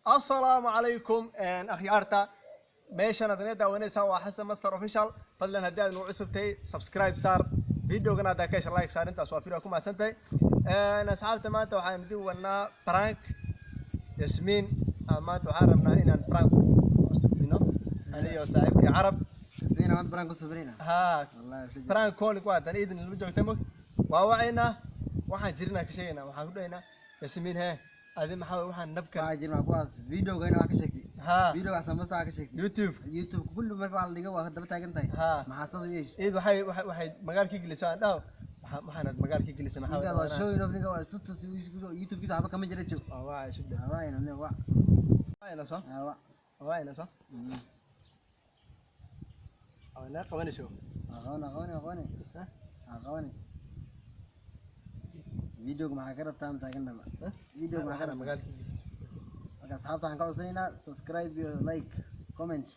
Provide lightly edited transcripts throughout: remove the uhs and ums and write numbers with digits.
السلام عليكم أخيارتا meeshan aad inta wanaagsan waa Xasan Master Official fadlan haddii aad nagu cusubtay subscribe saar videogana aad ka heshay like saar intaas waa fiiro ku maadsantay asxaabta maanta waxaan idin wadnaa prank Yasmin maanta waxaan rabnaa inaan prank usubino aniyo saaxiibkii Carab زين ما برانكو سبرينا ها والله prank call ku aadan idin la joogtay waa wacayna waxaan jirnaa ka sheegnaa waxaan ku dhaynaa Yasmin هذه محاول واحد نبكي واجر مع كواس فيديو قاينا واحد شكتي ها فيديو أحسن بس واحد شكتي يوتيوب كله مرة على اللي جوا هذا بتاعك أنت ها ما حصل إيش إيه وحي مقال كي جلسان ده ما حنا مقال كي جلسان محاول هذا شو ينوف نيجا استوت سوي يوتيوب كذا عبا كم جريت شو واعي شو ده واعي إنه واعي واعي صح واعي صح أنا قواني شو أغاني فيديو مع كرب تام تاعنا ما فيديو مع كرب مقال كي أصحاب تاعنا كوسينا سبسكرايب لايك كومنت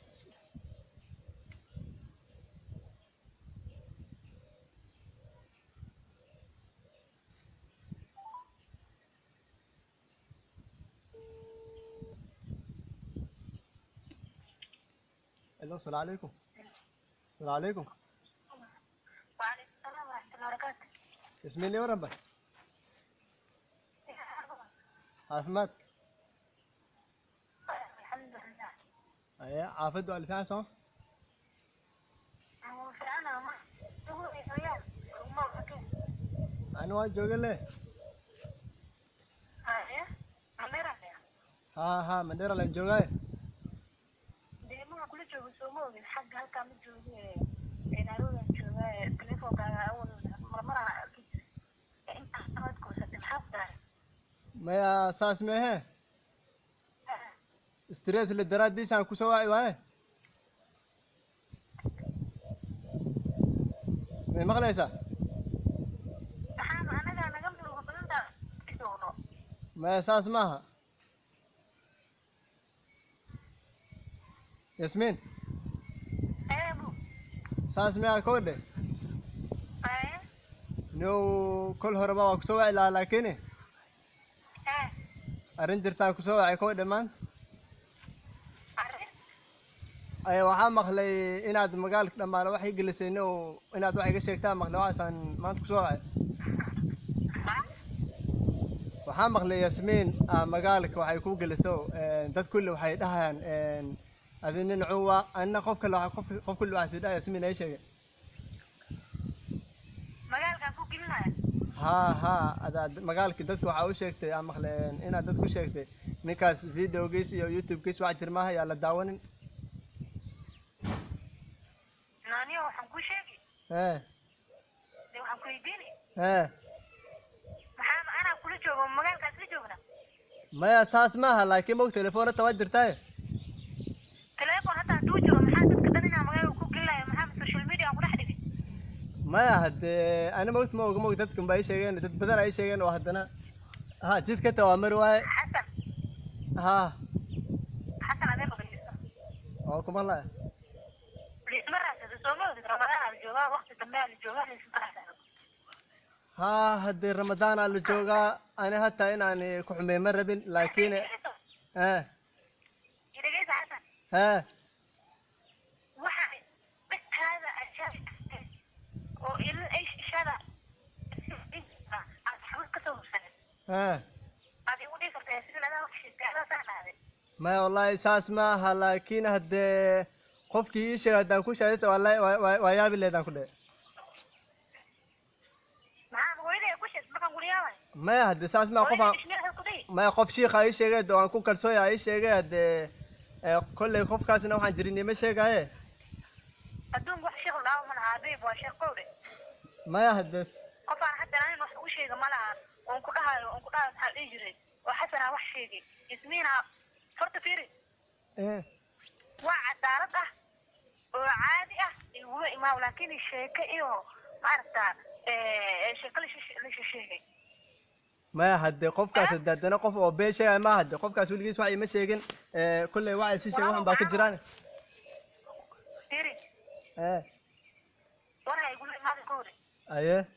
السلام عليكم السلام عليكم وعليكم السلام ورحمة الله وبركاته. ياسمين ليه وربك عافمات الحمد لله. أيه عافدوا اللي فيها صح وفي أنا ما هو وياه وما فكر. أنا واحد جوجل ليه إيه أميرة يا. ها مندير اللي جوجل دي ما كل شيء بسومه من حق هالكام جوجي إن أروح جوجي تليفون كان أول مرة أنت أخذت كورس الحفظ. ما يا أساس ما هي ستريس اللي درات دي سان كوسواعي واه ما مغليسة أنا قبل وقبل ده تدونه. ما أساس ماها ياسمين إيه بو. أساس ما كودة إيه. نو كل هربا كوسواعي لا لكنه إيه. أرنجر تا كوسواعي كودة مان عرفت. أي waxaa maqlay inaad magaalka dhamaan wax ay gelisay oo inaad wax iga sheegtaa maqlay waxaan maanta ku soo wacay waxaa maqlay Yasmin magaalka waxay ku geliso dad kulli waxay dhahayaan adina cuwa anna qof kulli waxa sidoo Yasmin ay sheegay magaalka ku gelinaya. ها هذا magaalka dadku waxa uu sheegtay aan maqleen inaad dad ku sheegtay ninkaas videogiis iyo YouTube-kiis wax jirmaha yaa la daawanin نانيا وحنكو شيء. لو حنكو يديني. محام أنا كل شيء مجال كسر جونا. ما أساس ماها لكن مو تليفون توجر تاي تليفون حتى توجه محام تقدرنا مجال كل كله محام السوشيال ميديا وكل حد. ما هاد أنا موت تدكم بأي شيء تتبدل أي شيء وهدنا ها جد كتوامر واي حسن. ها حسن هذا قبل. أوكم الله مرة تسومه رمضان الجواب وقت تمام الجواب يسمع. ها هاد رمضان على الجوجا أنا حتى أنا كحمي مرة بين لكن إذا جيت حسن. واحد بس هذا الشيء وإلا إيش هذا أصحاب كتب سنة. هذه ودي صرت يصير أنا وحش هذا سهل هذا. ما والله أساس ما لكن هاد قفكي إيش هذا كوش هذا والله ويا بالله ده كله ما هاد أساس ما قفا ما قف شيء خايش شيء قد وأنكو كرسوي أي شيء قد كل قف كاسنا وحن جريني مش شيء قاعد أدون وحش شغل أو من عذيب وشيء قولي ما هدس قفا حتى أنا وش شيء ملا وأنكو ده حال يجري وحسنا وحش شيء اسمينها فرط فيري وعدارته وعادي هو ما ولكن الشيء كإيو عرفت شيء ما هاد قف كاس دادنا قف أو بيشة ما هاد قف كاس ولقيس وعي مشيجن كل واحد شيء وهم باكي جيران تيري وانا يقول لي ما تقولي أيه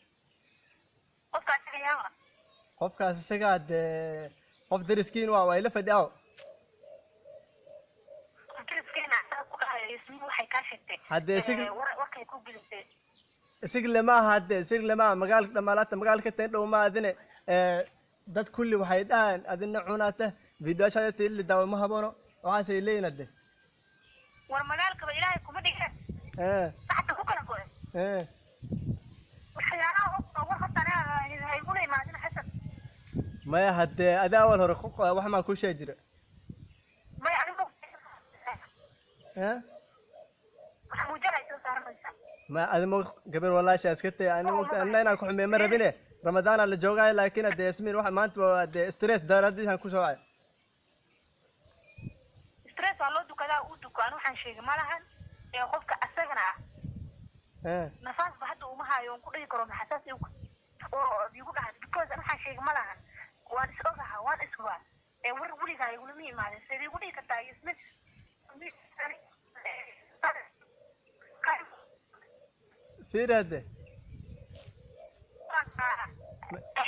قف كاس يا قف كاس سجاد قف درسكين وإلا فداو ismi waxay ka sheegtay Haddee isig- warkay ku gelisay isig lama hadde isig lama magaalka dhammaalaata magaalka tan dhow ma adine dad kulli waxay dhahaan adina cunaata fiidiyoashaada tiili daawo ma habono waxaasay leeyihin hadde war magaalkaba ilaahay kuma dhigeen saxta ku kala go'ay waxyaalaha war horta aniga hayguna imaadin xasan maya haddee adaa awal hore wax maa kuu sheegi jira may adigu waxa muujinay soo saaranaysaa ma adimo gabar walaasha iska tay anna inaan ku xumeey ma rabine ramadaana la joogaayo laakiin haddee yasmiin waxa maanta waa haddee stress daaradiisaan ku soocay stress waa loo dukadaa uu dukaan waxaan sheegay ma lahan qofka asagana nafaas ba hadda uma hayo ku dhigi karo maxasaas oo igu dhahay because waxaan sheegay ma lahan waan is ogaha waan is waa war weligaa igula ma imaadin sidii igu dhigi kartaa yasmiin fiirade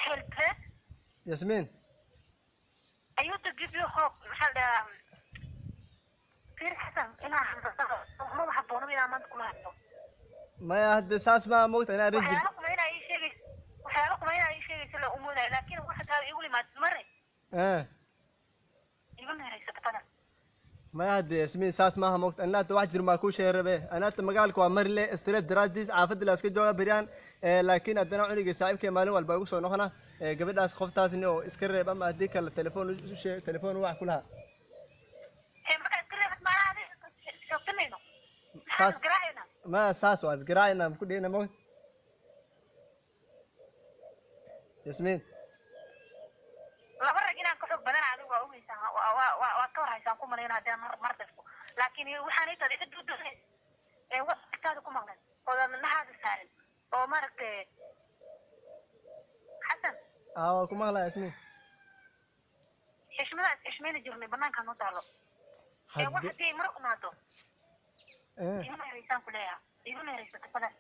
help yasmiin ayuu to give you hope maxaa la fiir xasan inaa ma waxa boonaba inaa maanta kula hadlo maya haddee saas maa moogta inaan rinji waxyaalo kuma inaa ii sheegaysa la umoodayo laakiin waxa taa igu limaad mare igu meeraysa badan maya haddee yasmiin saas maaha moogta anaata wax jir maa kuu sheerabe anaata magaalka waa marile stress daraadiis caafadda la iska jooga beryaan laakiin haddana cunigii saaxiibkay maalin walba igu soo noqona gabadhaas qoftaasni oo iska reeb ama haddii kale telefoon telefoon wax ku lahaa markaa iska reebad maalaha shoogtanayno saas garaacayna ma saas waa isgaraacayna ku dhihina moogta yasmiin laba rag inaan ka xoog badan adigu waa ogeysaa waad ka warhaysaan ku malayna haddii mar dadku laakiin waxaan ii taday ciddu doonay waqtigaada ku maqlan oodan nahaada saarin oo maaragtay xasan waa ku maqlaa yasmiin xishmadaas xishmayna jirnay banaankaa noo taalo wax haddii mar umaado igu meeraysaan ku leeyaha igu meeraysa badan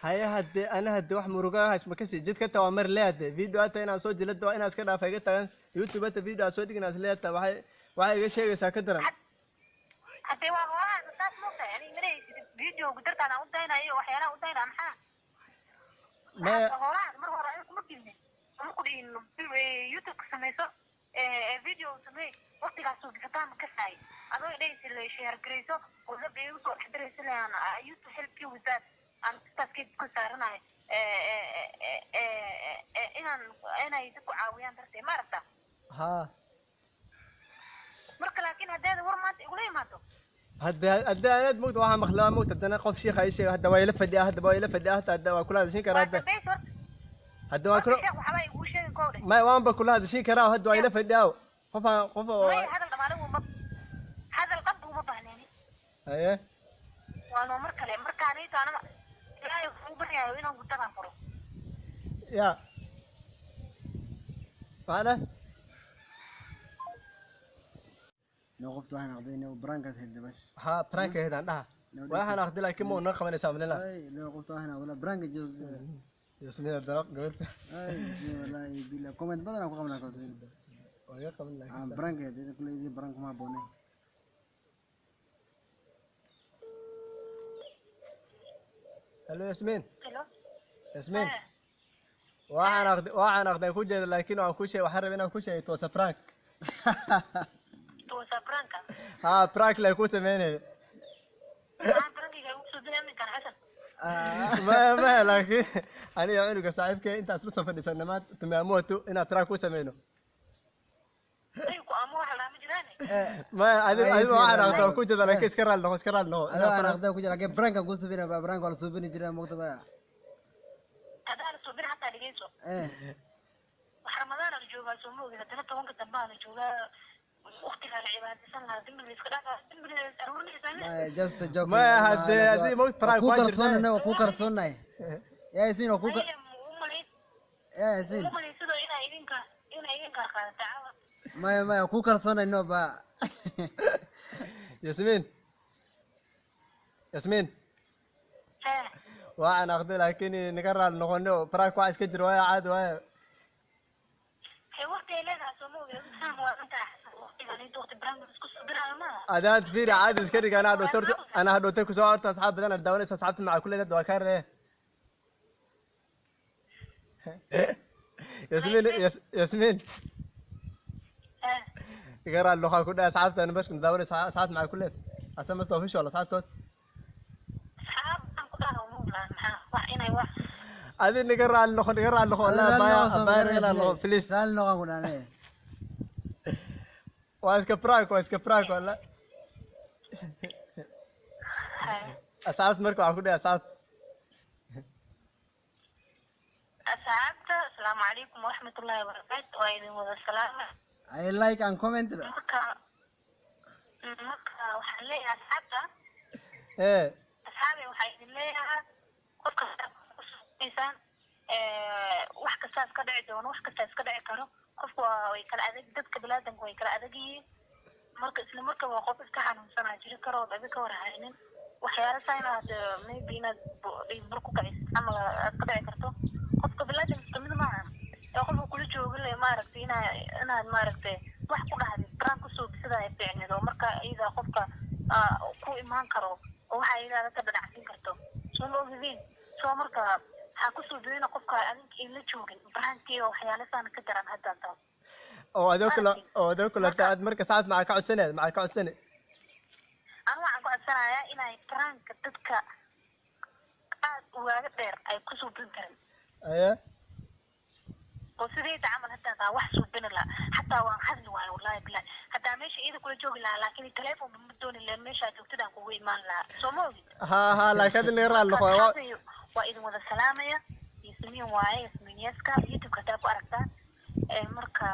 haye haddee ana haddee wax muruga hays ma kasii jidka taa waa mar leehade video hata inaan soo jilada waa inaan iska dhaafa iga tagan youtube hata video aan soo dhiginaas leehata waxay iga sheegaysaa ka daran haddee waa hoolaha saas moogtahay ani maraysid video gudartaan aan u daynayo waxyaalaha u daynaa maxaa maya hoolaha mar hore ay kuma dilmin kuma ku dhihin youtube samayso video samey waqtigaasoo gisataan ka saay adoo dhaysi la share garayso oo la beeyo soo xdiraysa laan youtube help you with that aan taskid ku saaranahay inay dadku caawiyaan dartee ma aragta ha marka laakiin haddeeda war maanta igula imaado haddee anaad moogta waxaa maqlaa moogta haddana qof shiikha ay sheega hadda waa ila fadhiya hata hadda waa kula hadashin karaa hadda hadda waa kula waxba igu sheegin koo dhe maya waanba kula hadashin karaa hadda waa ila fadhiya qof oo hadal dhamaale hadal qab uma baahneeni haye waa noo mar kale markaaniito anama ilaahay wuxuu baryayo inaan gudadaan furo ya maana لو قفت واحد أخذيني وبرانكات هيدا باش ha pranka heedaan dhaha waxaan aqdi laakiin ma una qabanaysaa malina أي لو قفت واحد أخذنا برانكات جوز yasmiin daraq gabarta أي والله بلا كومنت بدنا أكو قمنا كوتين waa iga qaban laakiin برانكات إذا كل إذا برانك ما بوني hello yasmiin helo yasmiin waxaan aqday ku jeeda laakiin waan ku sheegay waxaan rabay inaan ku sheegay toosa prank toosa branka ha prank la ku sameeyay brankiga ugu soo diray ninkan xasan ma laakiin aniga cunuga saaxiibkay intaas la soo fadhiisana maad tumaamoto inaan prank ku sameeyno ay ku amo waxa la ma jiraan ma adiga waxaan aqday ku jeeda laakiin iska raal noqo أنا أخذنا كوجا لكن برانك أقول سبينا برانك ولا سبيني جرا مكتبة hadaan soo bir hataa dhigeyso wax ramadaan la joogaa soo moogida tan tobanka dambe la joogaa waqtiga la cibaadaysan lahaa dimbiga iska dhaafaa dimbiga aruurinaysaa just a joke ما هدي موت prank كوكر صوننا وكوكر صوننا يا ياسمين وكوكر يا ياسمين umalaysido inaa idinka qaadata caawa ما كوكر صوننا إنه با ياسمين waxaan aqday laakiin naga raal noqono prank wax iska jiro waa caad waa waqti ay leedahay soo moogida waxaan waa inta waqtiga inta waqti brank isku soo diraayo ma اداه فيري عادي اسكري انا دكتور انا دكتور كسو اصحاب بدنا داون اصحاب مع كل ده كار ياسمين ياسمين يقرا اللغه كلها اصحاب انا بس داون اصحاب مع كل عشان ما استوفيش ولا اصحاب توت هذه نقرا اللغه والله باير اللغه فليس لا اللغة قلنا أنا واسكبراك ولا أصحاب مركو عقودي أصحاب السلام عليكم ورحمة الله وبركاته وإذن والسلام I like and comment مركا وحلي أصحابها إيه أصحابي وحيدين ليها قف إنسان wax kasta iska dhici doono wax kasta iska dhici karo qofku way kala adag dadka bilaadanku way kala adag yihiin marka isla markaa waa qof iska xanuunsanaa jiri karo oo dadka warhaynin waxyaalo saynaad maybe inaad bur ku kacaysid ama iska dhici karto qofka bilaadanka mid maaha ee qofku kula jooga le maaragtay inaad maaragtay wax ku dhahdid brand ku soo bisada ay fiicneed oo marka iyada qofka ku imaan karo oo waxa iyada ka dhacsin karto soo loo hubin soo marka ha ku soo deena qofka adink in la joogin brandkii oo waxyaalo saan ka daran hadda taas oo adoo kala taad marka saad ma ka codsaneed ana waxaan ku codsanayaa inay brandka dadka aad uga dheer ay ku soo bin karaan oo sidii tacamal hadda taa wax soo bin la hatta waan hadli waayo wallahi bilaa hadda meesha iyada kula joogi lahaa laakiin telefoon ma dooni leen meesha joogtada kugu imaan lahaa soo ma ogid laakiin la raal noqo وإذا ماذا سلامة يسمين واي يسمين يسكا يوتيوب كتاب أركتا مركا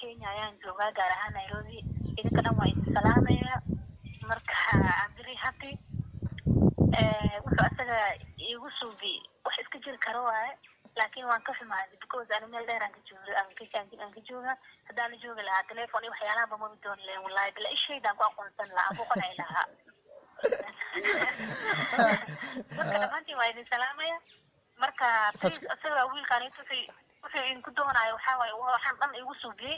كينيا يعني جوغا جارها نيروبي إذا كنا واي سلامة مركا عندري هابي وحو أساقا يوصو بي وحي اسكجير كروا لكن وان كفي معي because أنا ميل دير أنك جوغا هدا أنا جوغا لها تليفوني وحيانا بما بدون لي والله بلا إيش شيء دانكو أقول سنلا أبو قنعي لها marka dhamaantii waa idin salaamaya marka asaga wiilkaan wuxuu idinku doonayo waxaa waaye waxaan dhan igu suugiyey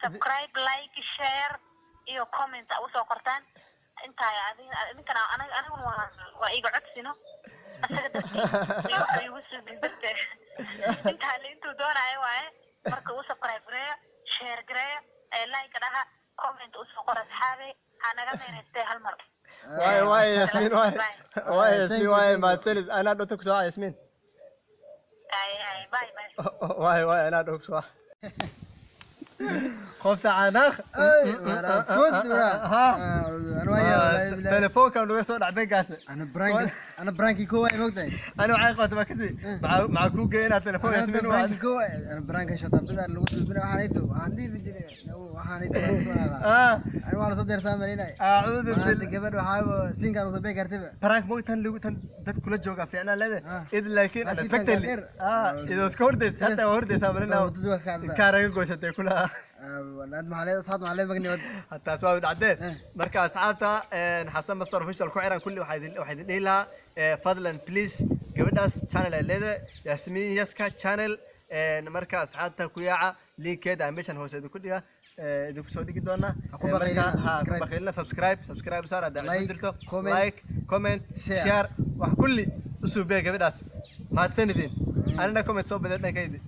subscribe like share iyo comment usoo qortaan intaa idinkana aniguna waa iga codsino asaga dadkii igu suugiy darteed intaa intuu doonayo waaye marka u subscribe gareeya share gareeya like dhaha comment usoo qor asxaabe أنا قاعد نستي هالمرة. واي ياسمين واي ما تسند أنا دوتك سوا ياسمين. أي باي. واي أنا دوتك سوا. خفت عناخ. أنا فوت ها. أنا وياه. تلفون كانوا يسوون عبين قاسنا. أنا برانكي كوي موتي. أنا وعي قوت ما كسي. مع كوكا هنا تلفون ياسمين واحد. برانكي كوي. أنا برانكي شطب بدأ اللغة بنا وحنيتو عندي بدي وحنيتو. أنا والله صدر ثامنين. أعوذ بالله. أنت قبل وحاول سين كانوا صبي كرتبة. برانك مو تن ده كل جوجا في أنا لا إذا لكن أنا سبكتلي. إذا سكوردس حتى وردس أمرنا. كارجو قوسة كلها. والله معلش أصحاب معلش بقني ود حتى أسباب عدين مركز أصحابته حسن مستر فيشل كوعران كل واحد لها فضلا بليز قبلنا channel اللي ياسمين يسكا channel مركز أصحابته كويعة لينك كده عميشان هو سيد كلها إذا كسودي كدونا بخيلنا سبسكرايب صار هذا لايك كومنت شير وكل أسبوع قبلنا ما سندين أنا كومنت صوب بدنا كيدي